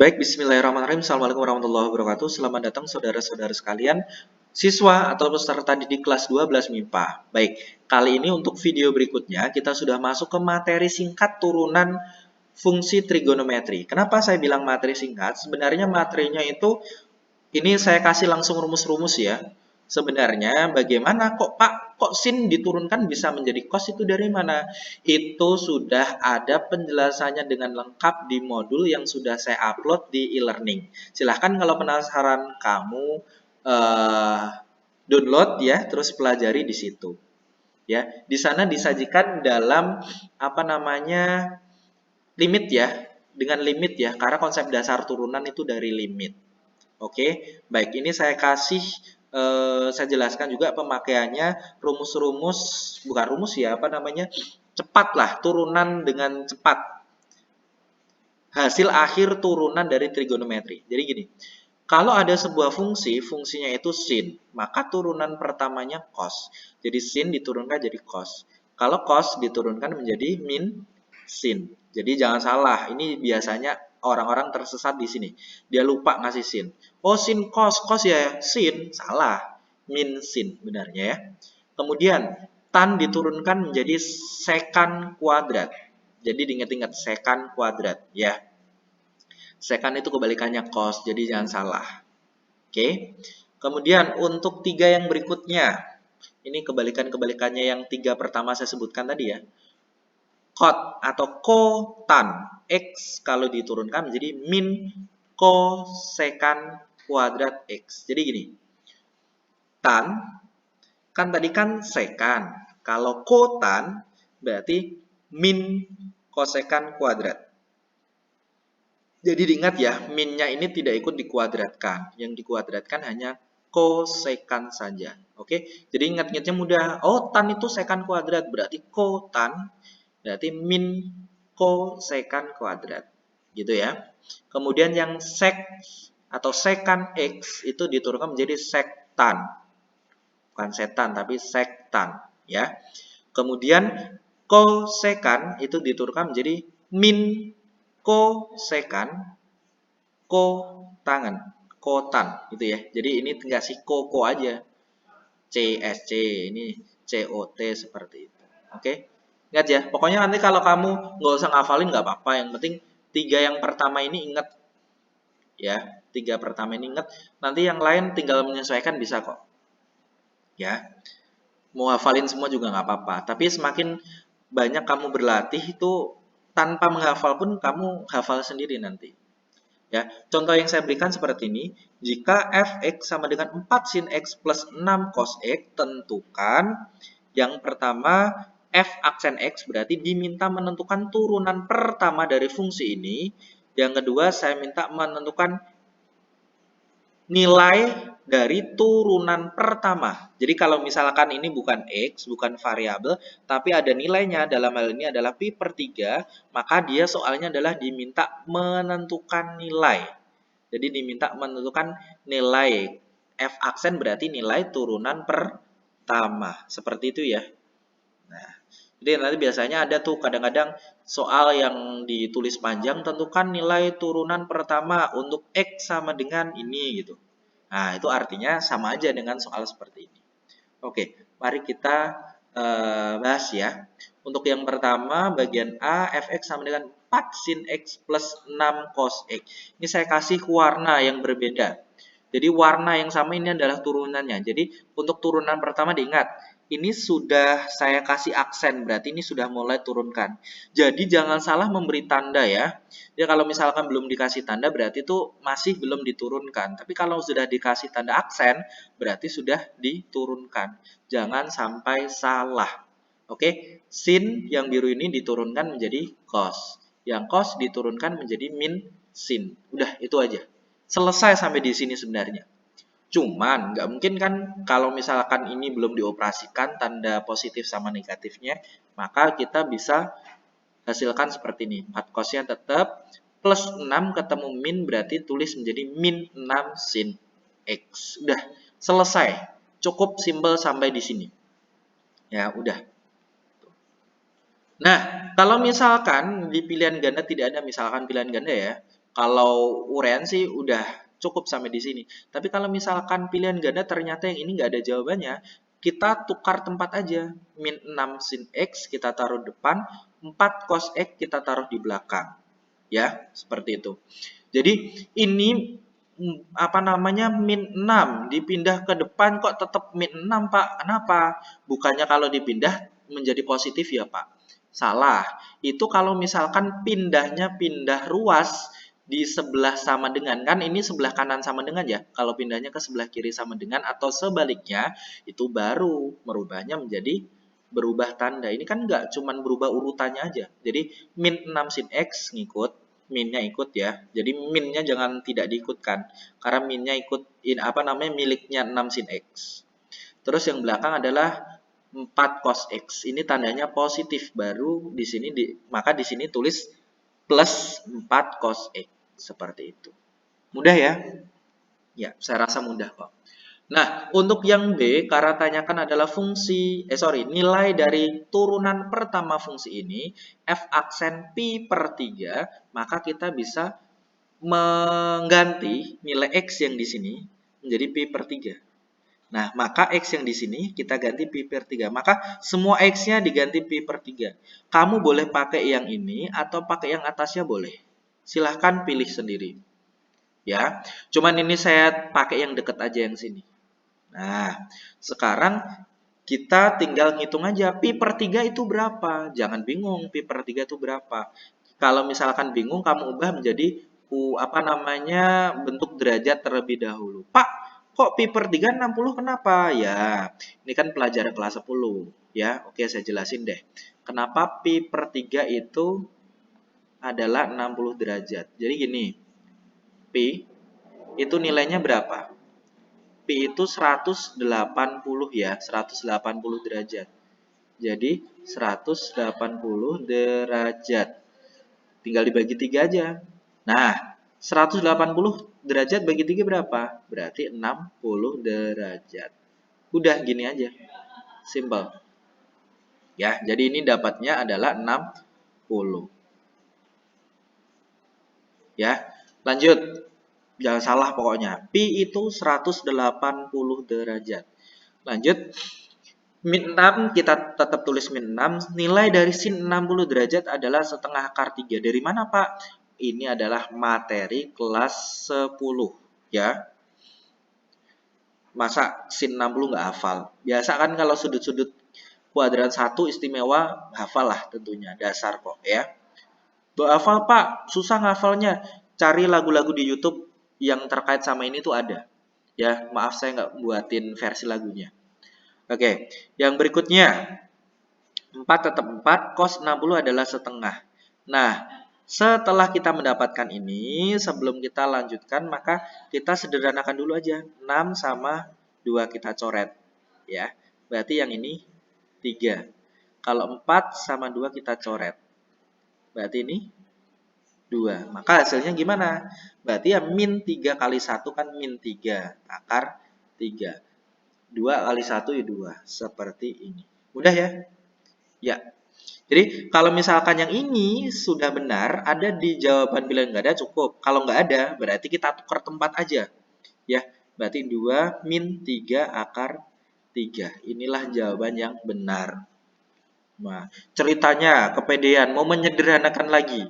Baik, bismillahirrahmanirrahim. Assalamualaikum warahmatullahi wabarakatuh. Selamat datang saudara-saudara sekalian, siswa atau peserta didik kelas 12 MIPA. Baik, kali ini untuk video berikutnya kita sudah masuk ke materi singkat turunan fungsi trigonometri. Kenapa saya bilang materi singkat? Sebenarnya materinya itu ini saya kasih langsung rumus-rumus ya. Sebenarnya bagaimana kok Pak, kok sin diturunkan bisa menjadi cos itu dari mana? Itu sudah ada penjelasannya dengan lengkap di modul yang sudah saya upload di e-learning. Silahkan kalau penasaran kamu download ya, terus pelajari di situ. Ya, di sana disajikan dalam apa namanya limit ya, dengan limit ya, karena konsep dasar turunan itu dari limit. Oke, baik ini saya kasih saya jelaskan juga pemakaiannya rumus-rumus bukan rumus ya apa namanya cepat lah turunan dengan cepat hasil akhir turunan dari trigonometri. Jadi gini, kalau ada sebuah fungsi, fungsinya itu sin, maka turunan pertamanya cos. Jadi sin diturunkan jadi cos. Kalau cos diturunkan menjadi min sin. Jadi jangan salah, ini biasanya orang-orang tersesat di sini. Dia lupa ngasih sin. Oh sin cos, cos ya sin, salah. Min sin benarnya ya. Kemudian tan diturunkan menjadi secant kuadrat. Jadi diingat-ingat secant kuadrat ya. Secant itu kebalikannya cos, jadi jangan salah. Oke. Kemudian untuk tiga yang berikutnya, ini kebalikan-kebalikannya yang tiga pertama saya sebutkan tadi ya. Cot atau cotan x kalau diturunkan menjadi min cosecant kuadrat x. Jadi gini, tan kan tadi kan secant. Kalau cotan berarti min cosecant kuadrat. Jadi diingat ya, minnya ini tidak ikut dikuadratkan. Yang dikuadratkan hanya cosecant saja. Oke, jadi ingat-ingatnya mudah. Oh, tan itu secant kuadrat. Berarti cotan, berarti min cosecant kuadrat. Gitu ya. Kemudian yang sec atau secant x itu diturunkan menjadi sectan. Bukan setan, tapi sectan. Ya. Kemudian cosecant itu diturunkan menjadi min cosecant kotan gitu ya. Jadi ini tinggal si ko aja. CSC ini COT seperti itu. Oke. Ingat ya, pokoknya nanti kalau kamu nggak usah ngafalin nggak apa-apa, yang penting tiga yang pertama ini ingat ya. Tiga pertama ini ingat, nanti yang lain tinggal menyesuaikan bisa kok. Ya. Mau hafalin semua juga nggak apa-apa, tapi semakin banyak kamu berlatih itu tanpa menghafal pun kamu hafal sendiri nanti. Ya, contoh yang saya berikan seperti ini, jika fx sama dengan 4 sin x plus 6 cos x, tentukan yang pertama f aksen x berarti diminta menentukan turunan pertama dari fungsi ini. Yang kedua saya minta menentukan nilai dari turunan pertama. Jadi kalau misalkan ini bukan X, bukan variabel, tapi ada nilainya, dalam hal ini adalah pi per 3, maka dia soalnya adalah diminta menentukan nilai. Jadi diminta menentukan nilai. F aksen berarti nilai turunan pertama. Seperti itu ya. Nah, jadi nanti biasanya ada tuh kadang-kadang soal yang ditulis panjang, tentukan nilai turunan pertama untuk X sama dengan ini gitu. Nah, itu artinya sama aja dengan soal seperti ini. Oke, mari kita bahas ya. Untuk yang pertama, bagian A, fx sama dengan 4 sin x plus 6 cos x. Ini saya kasih warna yang berbeda. Jadi warna yang sama ini adalah turunannya. Jadi untuk turunan pertama diingat, ini sudah saya kasih aksen, berarti ini sudah mulai turunkan. Jadi jangan salah memberi tanda ya. Ya kalau misalkan belum dikasih tanda berarti itu masih belum diturunkan. Tapi kalau sudah dikasih tanda aksen berarti sudah diturunkan. Jangan sampai salah. Oke, sin yang biru ini diturunkan menjadi cos. Yang cos diturunkan menjadi min sin. Udah itu aja. Selesai sampai di sini sebenarnya. Cuman nggak mungkin kan kalau misalkan ini belum dioperasikan tanda positif sama negatifnya, maka kita bisa hasilkan seperti ini. 4 cosnya tetap plus 6 ketemu min berarti tulis menjadi min 6 sin x. Udah selesai. Cukup simpel sampai di sini. Ya, udah. Nah, kalau misalkan di pilihan ganda tidak ada misalkan pilihan ganda ya. Kalau urean sih udah cukup sampai di sini. Tapi kalau misalkan pilihan ganda ternyata yang ini nggak ada jawabannya, kita tukar tempat aja. Min 6 sin X kita taruh depan, 4 cos X kita taruh di belakang. Ya, seperti itu. Jadi ini apa namanya min 6 dipindah ke depan kok tetap min 6 Pak. Kenapa? Bukannya kalau dipindah menjadi positif ya Pak. Salah. Itu kalau misalkan pindahnya pindah ruas di sebelah sama dengan, kan ini sebelah kanan sama dengan ya. Kalau pindahnya ke sebelah kiri sama dengan atau sebaliknya, itu baru merubahnya menjadi berubah tanda. Ini kan nggak cuman berubah urutannya aja. Jadi min 6 sin X ngikut, minnya ikut ya. Jadi minnya jangan tidak diikutkan. Karena minnya ikut apa namanya miliknya 6 sin X. Terus yang belakang adalah 4 cos X. Ini tandanya positif baru di sini maka di sini tulis plus 4 cos X. Seperti itu. Mudah ya? Ya, saya rasa mudah kok. Nah, untuk yang B, karena tanyakan adalah nilai dari turunan pertama fungsi ini, f aksen pi per 3, maka kita bisa mengganti nilai x yang di sini menjadi pi per 3. Nah, maka x yang di sini kita ganti pi per 3. Maka semua x-nya diganti pi per 3. Kamu boleh pakai yang ini atau pakai yang atasnya boleh. Silahkan pilih sendiri. Ya, cuman ini saya pakai yang deket aja yang sini. Nah, sekarang kita tinggal ngitung aja pi per 3 itu berapa. Jangan bingung pi per 3 itu berapa. Kalau misalkan bingung, kamu ubah menjadi apa namanya bentuk derajat terlebih dahulu. Pak, kok pi per 3 60 kenapa? Ya, ini kan pelajaran kelas 10. Ya, oke saya jelasin deh. Kenapa pi per 3 itu adalah 60 derajat. Jadi gini, pi itu nilainya berapa? Pi itu 180 ya, 180 derajat. Jadi 180 derajat. Tinggal dibagi 3 aja. Nah, 180 derajat bagi 3 berapa? Berarti 60 derajat. Udah gini aja. Simple. Ya, jadi ini dapatnya adalah 60. Ya, lanjut. Jangan salah pokoknya. Pi itu 180 derajat. Lanjut. Min 6 kita tetap tulis min 6. Nilai dari sin 60 derajat adalah setengah akar 3. Dari mana Pak? Ini adalah materi kelas 10. Ya. Masa sin 60 nggak hafal? Biasa kan kalau sudut-sudut kuadran 1 istimewa hafal lah tentunya. Dasar kok ya. Tuh hafal Pak, susah ngafalnya. Cari lagu-lagu di YouTube yang terkait sama ini tuh ada. Ya, maaf saya nggak buatin versi lagunya. Oke, yang berikutnya. 4 tetap 4, cos 60 adalah setengah. Nah, setelah kita mendapatkan ini, sebelum kita lanjutkan, maka kita sederhanakan dulu aja. 6 sama 2 kita coret. Ya, berarti yang ini 3. Kalau 4 sama 2 kita coret. Berarti ini 2. Maka hasilnya gimana? Berarti ya min 3 kali 1 kan min 3. Akar 3. 2 kali 1 ya 2. Seperti ini. Mudah ya? Ya. Jadi kalau misalkan yang ini sudah benar, ada di jawaban pilihan nggak ada cukup. Kalau nggak ada, berarti kita tukar tempat aja. Ya, berarti 2 min 3 akar 3. Inilah jawaban yang benar. Nah, ceritanya kepedean, mau menyederhanakan lagi.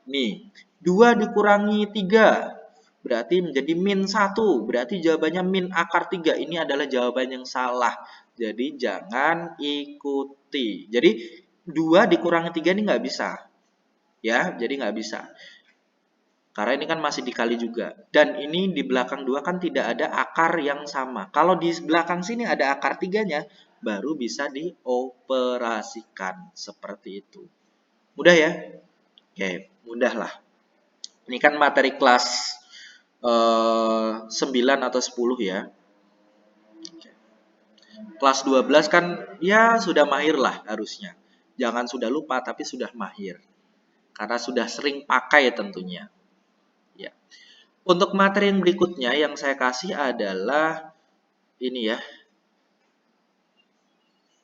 Nih, 2 dikurangi 3 berarti menjadi min 1. Berarti jawabannya min akar 3. Ini adalah jawaban yang salah. Jadi jangan ikuti. Jadi 2 dikurangi 3 ini nggak bisa. Ya, jadi nggak bisa. Karena ini kan masih dikali juga. Dan ini di belakang 2 kan tidak ada akar yang sama. Kalau di belakang sini ada akar 3-nya, baru bisa dioperasikan. Seperti itu. Mudah ya? Oke, mudah lah. Ini kan materi kelas 9 atau 10 ya. Kelas 12 kan ya sudah mahir lah harusnya. Jangan sudah lupa tapi sudah mahir. Karena sudah sering pakai tentunya. Ya. Untuk materi yang berikutnya yang saya kasih adalah ini ya.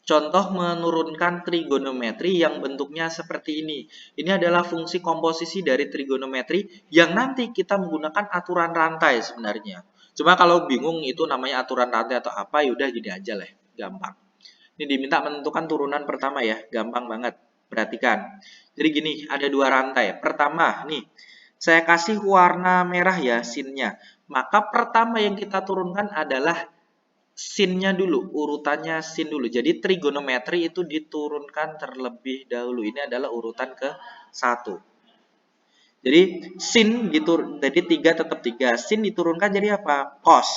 Contoh menurunkan trigonometri yang bentuknya seperti ini. Ini adalah fungsi komposisi dari trigonometri yang nanti kita menggunakan aturan rantai sebenarnya. Cuma kalau bingung itu namanya aturan rantai atau apa, yaudah gini aja lah, gampang. Ini diminta menentukan turunan pertama ya, gampang banget. Perhatikan. Jadi gini, ada dua rantai. Pertama, nih, saya kasih warna merah ya, sinnya. Maka pertama yang kita turunkan adalah sin-nya dulu, urutannya sin dulu. Jadi trigonometri itu diturunkan terlebih dahulu. Ini adalah urutan ke 1. Jadi sin jadi 3 tetap 3. Sin diturunkan jadi apa? Cos.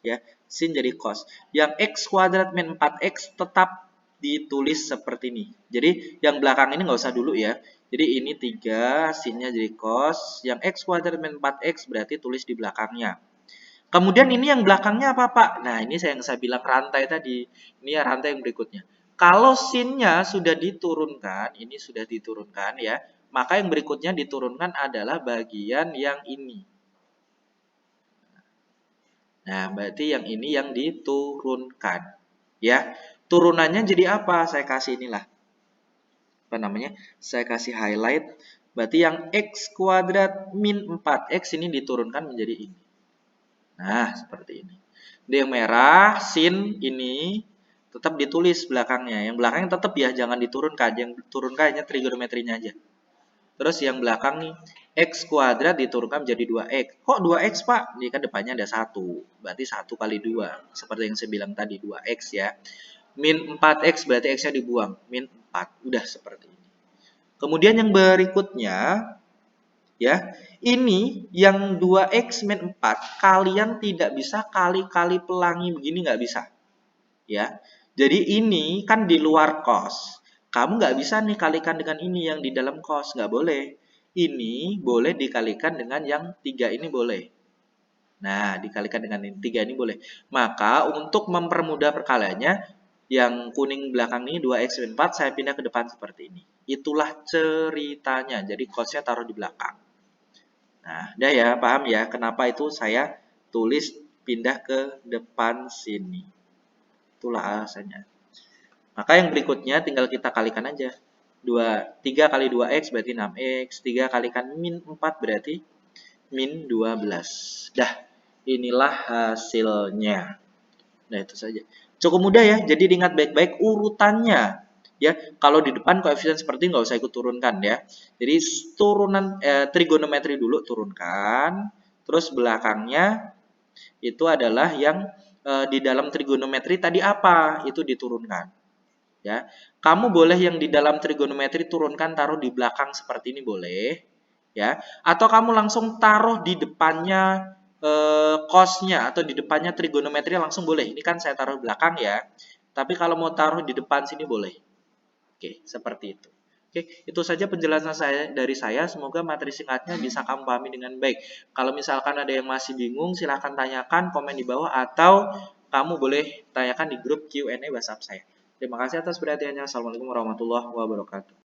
Ya, sin jadi cos. Yang x kuadrat min 4x tetap ditulis seperti ini. Jadi yang belakang ini nggak usah dulu ya. Jadi ini 3, sinnya jadi cos. Yang x kuadrat min 4x berarti tulis di belakangnya. Kemudian ini yang belakangnya apa, Pak? Nah, ini yang saya bilang rantai tadi. Ini ya rantai yang berikutnya. Kalau sin-nya sudah diturunkan, ini sudah diturunkan ya, maka yang berikutnya diturunkan adalah bagian yang ini. Nah, berarti yang ini yang diturunkan. Ya, turunannya jadi apa? Saya kasih inilah. Apa namanya? Saya kasih highlight. Berarti yang x kuadrat min 4x ini diturunkan menjadi ini. Nah, seperti ini. Jadi yang merah, sin ini tetap ditulis belakangnya. Yang belakangnya tetap ya, jangan diturunkan. Yang diturunkan hanya trigonometrinya aja. Terus yang belakang nih, x kuadrat diturunkan menjadi 2x. Kok 2x, Pak? Ini kan depannya ada 1. Berarti 1 kali 2. Seperti yang saya bilang tadi, 2x ya. Min 4x berarti x-nya dibuang. Min 4. Udah seperti ini. Kemudian yang berikutnya, ya, ini yang 2x min 4 kalian tidak bisa kali-kali pelangi begini, nggak bisa ya. Jadi ini kan di luar cos, kamu nggak bisa nih kalikan dengan ini yang di dalam cos, nggak boleh. Ini boleh dikalikan dengan yang 3 ini boleh. Nah, dikalikan dengan ini 3 ini boleh. Maka untuk mempermudah perkaliannya, yang kuning belakang ini 2x min 4 saya pindah ke depan seperti ini. Itulah ceritanya, jadi cosnya taruh di belakang. Nah, udah ya, paham ya kenapa itu saya tulis pindah ke depan sini. Itulah alasannya. Maka yang berikutnya tinggal kita kalikan aja. 3 kali 2x berarti 6x. 3 kalikan min 4 berarti min 12. Dah, inilah hasilnya. Nah, itu saja. Cukup mudah ya, jadi diingat baik-baik urutannya. Ya, kalau di depan koefisien seperti nggak usah ikut turunkan ya. Jadi turunan trigonometri dulu turunkan, terus belakangnya itu adalah yang di dalam trigonometri tadi apa itu diturunkan. Ya, kamu boleh yang di dalam trigonometri turunkan taruh di belakang seperti ini boleh, ya. Atau kamu langsung taruh di depannya cosnya atau di depannya trigonometri langsung boleh. Ini kan saya taruh di belakang ya. Tapi kalau mau taruh di depan sini boleh. Oke, seperti itu. Oke, itu saja penjelasan dari saya. Semoga materi singkatnya bisa kamu pahami dengan baik. Kalau misalkan ada yang masih bingung, silahkan tanyakan, komen di bawah, atau kamu boleh tanyakan di grup Q&A WhatsApp saya. Terima kasih atas perhatiannya. Assalamualaikum warahmatullahi wabarakatuh.